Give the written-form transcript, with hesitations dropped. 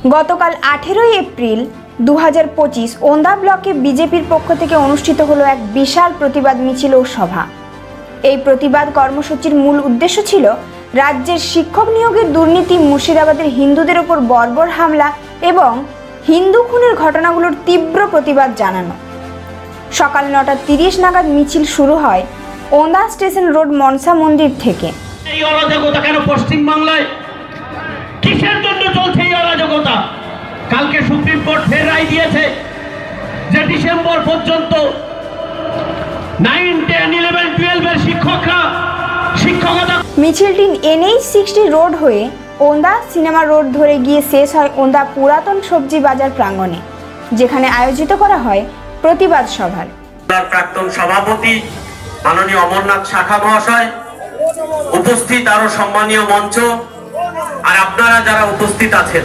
গতকাল 18 এপ্রিল 2025 ওন্দা ব্লকে বিজেপির পক্ষ থেকে অনুষ্ঠিত হলো এক বিশাল প্রতিবাদ মিছিল ও সভা। এই প্রতিবাদ কর্মসূচির মূল উদ্দেশ্য ছিল রাজ্যের শিক্ষক নিয়োগের দুর্নীতি, মুর্শিদাবাদের হিন্দুদের উপর বর্বর হামলা এবং হিন্দু খুনের ঘটনাগুলোর তীব্র প্রতিবাদ জানানো। সকাল 9:30 নাগাদ মিছিল শুরু হয় ওন্দা স্টেশন রোড মনসা মন্দির থেকে। এই অরাজকতা কেন পশ্চিমবাংলায়? কিসের জন্য চলছে এই অরাজকতা? কালকে সুপ্রিম কোর্ট ফের রায় দিয়েছে যে ডিসেম্বর পর্যন্ত 9, 10, 11, 12 এর শিক্ষকরা শিক্ষকতা। মিছিলটি NH-60 রোড হয়ে ওন্দা সিনেমা রোড ধরে গিয়ে শেষ হয় ওন্দা পুরাতন সবজি বাজার প্রাঙ্গণে, যেখানে আয়োজিত করা হয় প্রতিবাদ সভার। প্রাক্তন সভাপতি মাননীয় অমরনাথ শাখা মহাশয় উপস্থিত, আরো সম্মানীয় মঞ্চ আর আপনারা যারা উপস্থিত আছেন।